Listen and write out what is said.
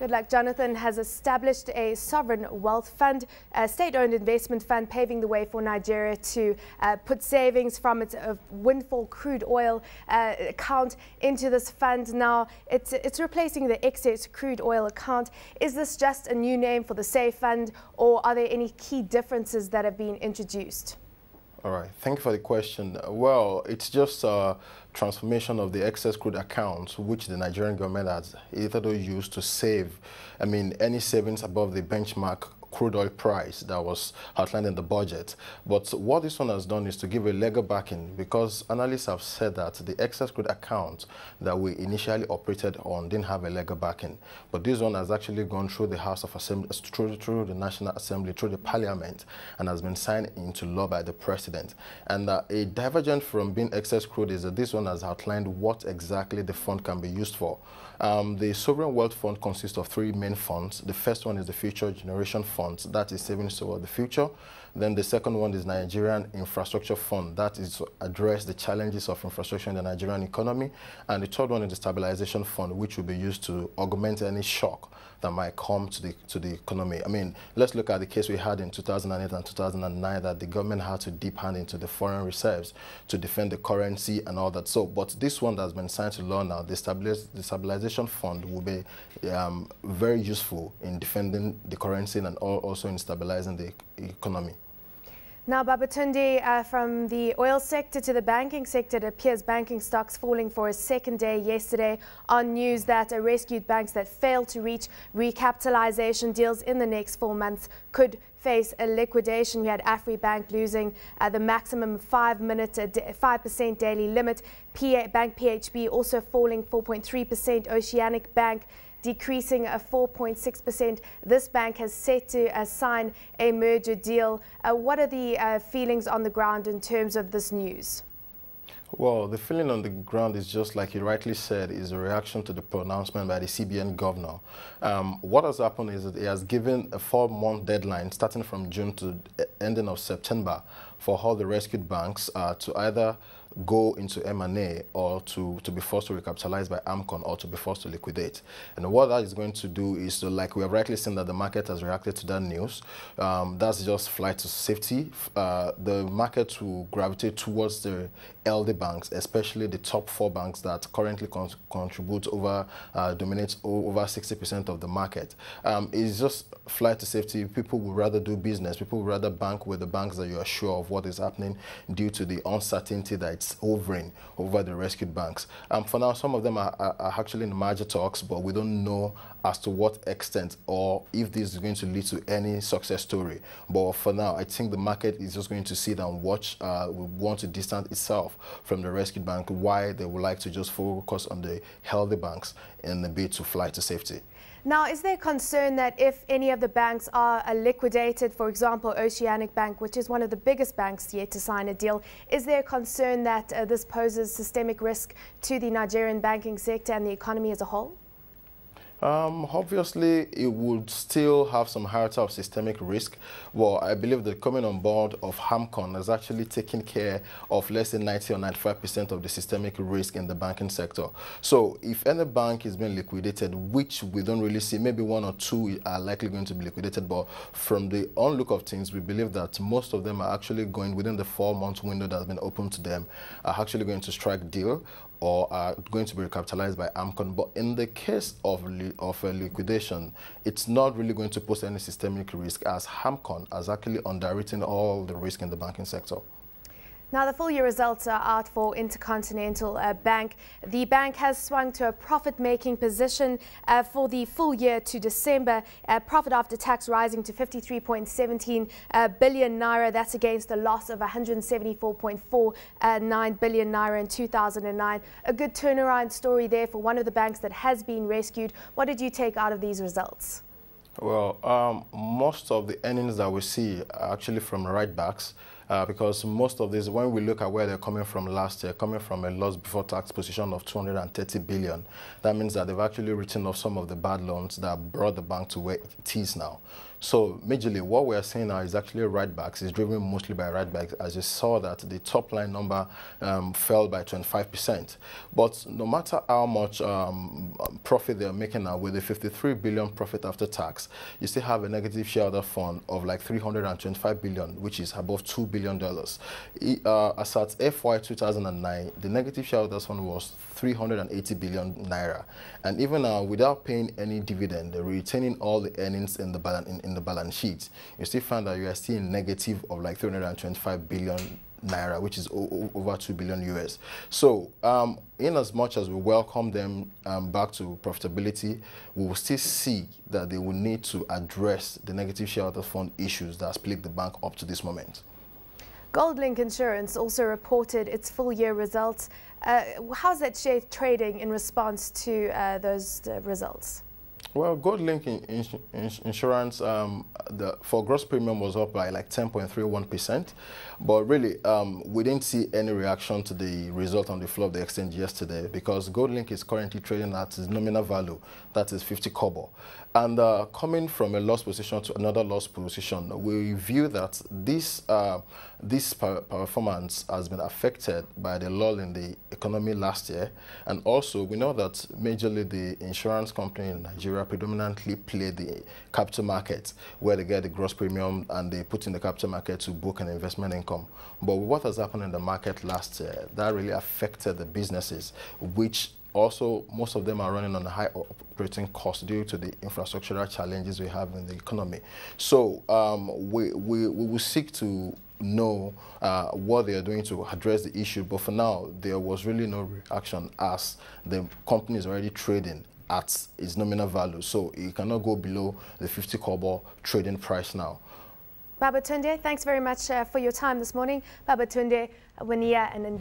Goodluck Jonathan has established a sovereign wealth fund, a state-owned investment fund, paving the way for Nigeria to put savings from its windfall crude oil account into this fund. Now, it's replacing the excess crude oil account. Is this just a new name for the SAFE fund, or are there any key differences that have been introduced? All right, thank you for the question. Well, it's just a transformation of the excess crude accounts, which the Nigerian government has either used to save, any savings above the benchmark crude oil price that was outlined in the budget. But what this one has done is to give a legal backing, because analysts have said that the excess crude account that we initially operated on didn't have a legal backing. But this one has actually gone through the House of Assembly, through the National Assembly, through the Parliament, and has been signed into law by the President. And a divergent from being excess crude is that this one has outlined what exactly the fund can be used for. The Sovereign Wealth Fund consists of three main funds. The first one is the Future Generation Fund, that is savings toward the future. Then the second one is Nigerian Infrastructure Fund, that is to address the challenges of infrastructure in the Nigerian economy. And the third one is the Stabilization Fund, which will be used to augment any shock that might come to the economy. Let's look at the case we had in 2008 and 2009, that the government had to dip hand into the foreign reserves to defend the currency and all that. So, but this one that's been signed to law now, the Stabilization Fund, will be very useful in defending the currency and also in stabilizing the economy. Now, Babatunde, from the oil sector to the banking sector, it appears banking stocks falling for a second day yesterday on news that rescued banks that failed to reach recapitalization deals in the next 4 months could face a liquidation. We had Afrinvest losing the maximum 5% daily limit. Bank PHB also falling 4.3%. Oceanic Bank decreasing 4.6%. This bank has set to sign a merger deal. What are the feelings on the ground in terms of this news? Well, the feeling on the ground is just like you rightly said, is a reaction to the pronouncement by the CBN governor. What has happened is that he has given a 4-month deadline starting from June to the ending of September for all the rescued banks to either go into M&A or to be forced to recapitalize by AMCON or to be forced to liquidate. And what that is going to do is to, like we have rightly seen that the market has reacted to that news. That's just flight to safety. The market will gravitate towards the LD banks, especially the top 4 banks that currently contribute dominate over 60% of the market. It's just flight to safety. People would rather do business. People would rather bank with the banks that you are sure of what is happening due to the uncertainty that it's hovering over the rescued banks. For now, some of them are actually in the merger talks, but we don't know as to what extent or if this is going to lead to any success story. But for now, I think the market is just going to sit and watch. We want to distance itself from the rescued bank, why they would like to just focus on the healthy banks in the bid to fly to safety. Now, is there concern that if any of the banks are liquidated, for example, Oceanic Bank, which is one of the biggest banks yet to sign a deal, is there concern that this poses systemic risk to the Nigerian banking sector and the economy as a whole? Obviously, it would still have some iota of systemic risk. Well, I believe that coming on board of AMCON has actually taken care of less than 90 or 95% of the systemic risk in the banking sector. So if any bank is being liquidated, which we don't really see, maybe 1 or 2 are likely going to be liquidated, but from the onlook of things, we believe that most of them are actually going within the 4-month window that has been open to them, are actually going to strike deal or are going to be recapitalized by AMCON. But in the case of a liquidation, it's not really going to pose any systemic risk, as AMCON has actually underwritten all the risk in the banking sector. Now, the full year results are out for Intercontinental Bank. The bank has swung to a profit-making position for the full year to December. Profit after tax rising to 53.17 billion naira. That's against a loss of 174.49 billion naira in 2009. A good turnaround story there for one of the banks that has been rescued. What did you take out of these results? Well, most of the earnings that we see are actually from write-backs. because most of this, when we look at where they're coming from last year, coming from a loss before tax position of 230 billion, that means that they've actually written off some of the bad loans that brought the bank to where it is now. So majorly what we're seeing now is actually write-backs. It's driven mostly by write-backs, as you saw that the top line number fell by 25%. But no matter how much profit they're making now, with the 53 billion profit after tax, you still have a negative shareholder fund of like 325 billion, which is above $2 billion. As at FY 2009, the negative shareholders fund was 380 billion naira. And even now, without paying any dividend, they're retaining all the earnings in the balance sheet, you still find that you are still in negative of like 325 billion naira, which is over 2 billion US. So in as much as we welcome them back to profitability, we will still see that they will need to address the negative shareholder fund issues that has plagued the bank up to this moment. Goldlink Insurance also reported its full-year results. How's that share trading in response to those results? Well, Goldlink Insurance, for gross premium was up by like 10.31%, but really we didn't see any reaction to the result on the floor of the exchange yesterday, because Goldlink is currently trading at its nominal value, that is 50 kobo. And coming from a loss position to another loss position, we view that this performance has been affected by the lull in the economy last year. And also, we know that majorly the insurance company in Nigeria predominantly play the capital market, where they get the gross premium and they put in the capital market to book an investment income. But with what has happened in the market last year, that really affected the businesses, which also, most of them are running on a high operating cost due to the infrastructural challenges we have in the economy. So we will seek to know what they are doing to address the issue. But for now, there was really no reaction, as the company is already trading at its nominal value. So it cannot go below the 50 kobo trading price now. Babatunde, thanks very much for your time this morning. Babatunde Obaniyi, and